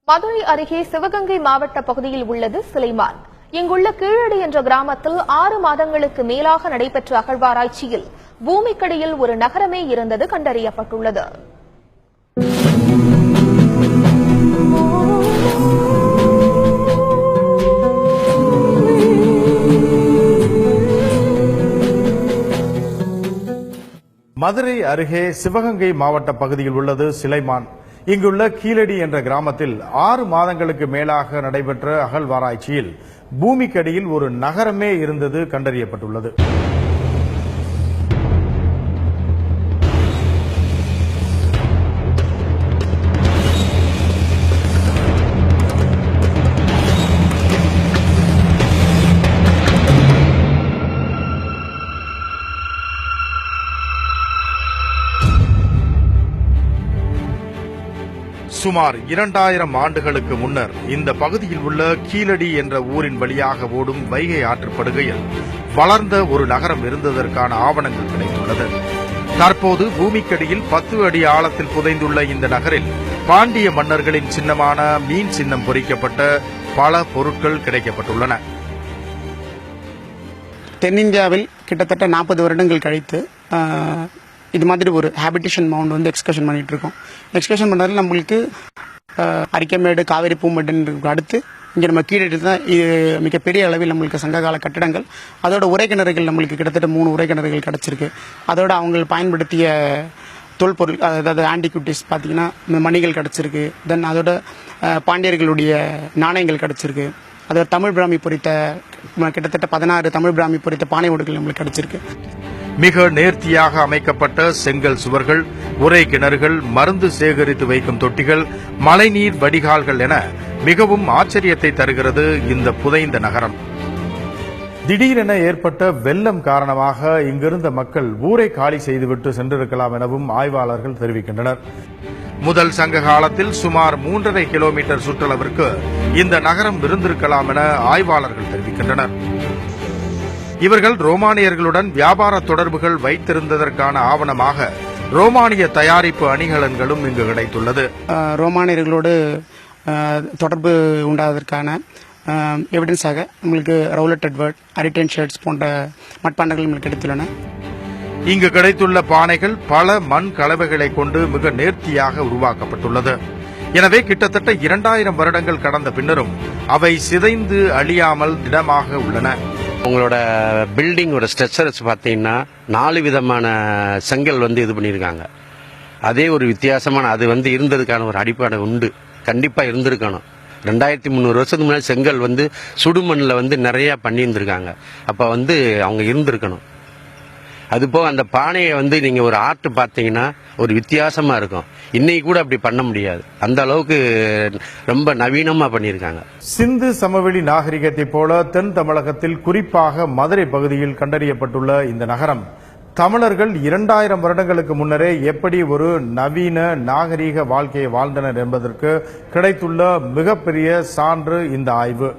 மதுரை அருகே சிவகங்கை மாவட்ட பகுதியில் உள்ளது சிலைமான். இங்குள்ள கீழடி என்ற கிராமத்தில் 6 மாதங்களுக்கு மேலாக நடைபெற்ற அகழ்வாராய்ச்சியில் பூமிக்கடியில் ஒரு நகரமே இருந்தது கண்டறியப்பட்டுள்ளது. மதுரை அருகே சிவகங்கை மாவட்ட பகுதியில் உள்ளது சிலைமான். இங்குள்ள கீழடி என்ற கிராமத்தில் 6 மாதங்களுக்கு மேலாக நடைபெற்ற அகழ்வாராய்ச்சியில் பூமிக்கடியில் ஒரு நகரமே இருந்தது கண்டறியப்பட்டுள்ளது. சுமார் 2000 ஆண்டுகளுக்கு முன்னர் இந்த பகுதியில் உள்ள கீழடி என்ற ஊரின் வழியாக ஓடும் வைகை ஆற்றுப்படுகையில் வளர்ந்த ஒரு நகரம் இருந்ததற்கான ஆவணங்கள் கிடைத்துள்ளது. தற்போது பூமிக்கடியில் 10 அடி ஆழத்தில் புதைந்துள்ள இந்த நகரில் பாண்டிய மன்னர்களின் சின்னமான மீன் சின்னம் பொறிக்கப்பட்ட பல பொருட்கள் கிடைக்கப்பட்டுள்ளன. தென்னிந்தியாவில் கிட்டத்தட்ட 40 வருடங்கள் கழித்து இது மாதிரி ஒரு ஹேபிடேஷன் மவுண்ட் வந்து எக்ஸ்கர்ஷன் பண்ணிட்டு இருக்கோம். எக்ஸ்கர்ஷன் பண்ணதில் நம்மளுக்கு அரிக்கமேடு, காவேரி பூம்பட்டுன்னு அடுத்து இங்கே நம்ம கீழடி தான். இது மிகப்பெரிய அளவில் நம்மளுக்கு சங்ககால கட்டடங்கள், அதோட உரைக்கிணறுகள் நம்மளுக்கு கிட்டத்தட்ட 3 உரைக்கிணறுகள் கிடச்சிருக்கு. அதோட அவங்க பயன்படுத்திய தொல்பொருள், அதாவது ஆன்டிக்யூட்டிஸ் பார்த்தீங்கன்னா மணிகள் கிடச்சிருக்கு. தென் அதோட பாண்டியர்களுடைய நாணயங்கள் கிடச்சிருக்கு. அதோட தமிழ் பிராமி பொறித்த கிட்டத்தட்ட 16 தமிழ் பிராமி பொறித்த பானை ஓடுகள் நம்மளுக்கு கிடச்சிருக்கு. மிக நேர்த்தியாக அமைக்கப்பட்ட செங்கல் சுவர்கள், உரை கிணறுகள், மருந்து சேகரித்து வைக்கும் தொட்டிகள், மழைநீர் வடிகால்கள் என மிகவும் ஆச்சரியத்தை தருகிறது இந்த புதைந்த நகரம். திடீரென ஏற்பட்ட வெள்ளம் காரணமாக இங்கிருந்த மக்கள் ஊரை காலி செய்துவிட்டு சென்றிருக்கலாம் எனவும் ஆய்வாளர்கள் தெரிவிக்கின்றனர். முதல் சங்க காலத்தில் சுமார் 3.5 கிலோமீட்டர் சுற்றளவிற்கு இந்த நகரம் இருந்திருக்கலாம் என ஆய்வாளர்கள் தெரிவிக்கின்றனர். இவர்கள் ரோமானியர்களுடன் வியாபார தொடர்புகள் வைத்திருந்ததற்கான ஆவணமாக ரோமானிய தயாரிப்பு அணிகலன்களும் இங்கு கிடைத்துள்ளது. ரோமானியர்களோடு தொடர்பு உண்டாவதற்கான எவிடன்ஸாக நம்மளுக்கு ரவுலட் எட்வர்ட், அரிட்டன் ஷர்ட்ஸ் போன்ற மட்பாண்டங்கள் நம்மளுக்கு கிடைத்துள்ளன. இங்கு கிடைத்துள்ள பானைகள் பல மண் கலவைகளை கொண்டு மிக நேர்த்தியாக உருவாக்கப்பட்டுள்ளது. எனவே கிட்டத்தட்ட 2000 வருடங்கள் கடந்த பின்னரும் அவை சிதைந்து அழியாமல் திடமாக உள்ளன. உங்களோட பில்டிங்கோட ஸ்ட்ரக்சர்ஸ் பார்த்தீங்கன்னா 4 விதமான செங்கல் வந்து இது பண்ணியிருக்காங்க. அதே ஒரு வித்தியாசமான அது வந்து இருந்ததுக்கான ஒரு அடிப்படை உண்டு, கண்டிப்பாக இருந்திருக்கணும். 2300 வருஷத்துக்கு முன்னாடி செங்கல் வந்து சுடுமண்ணில் வந்து நிறையா பண்ணியிருந்திருக்காங்க. அப்போ வந்து அவங்க இருந்திருக்கணும். அதுபோக அந்த பானையை வந்து நீங்கள் ஒரு ஆர்ட் பார்த்தீங்கன்னா ஒரு வித்தியாசமாக இருக்கும். இன்னைக்கு கூட அப்படி பண்ண முடியாது, அந்த அளவுக்கு ரொம்ப நவீனமாக பண்ணியிருக்காங்க. சிந்து சமவெளி நாகரிகத்தை போல தென் தமிழகத்தில் குறிப்பாக மதுரை பகுதியில் கண்டறியப்பட்டுள்ள இந்த நகரம் தமிழர்கள் 2000 வருடங்களுக்கு முன்னரே எப்படி ஒரு நவீன நாகரீக வாழ்க்கையை வாழ்ந்தனர் என்பதற்கு கிடைத்துள்ள மிகப்பெரிய சான்று இந்த ஆய்வு.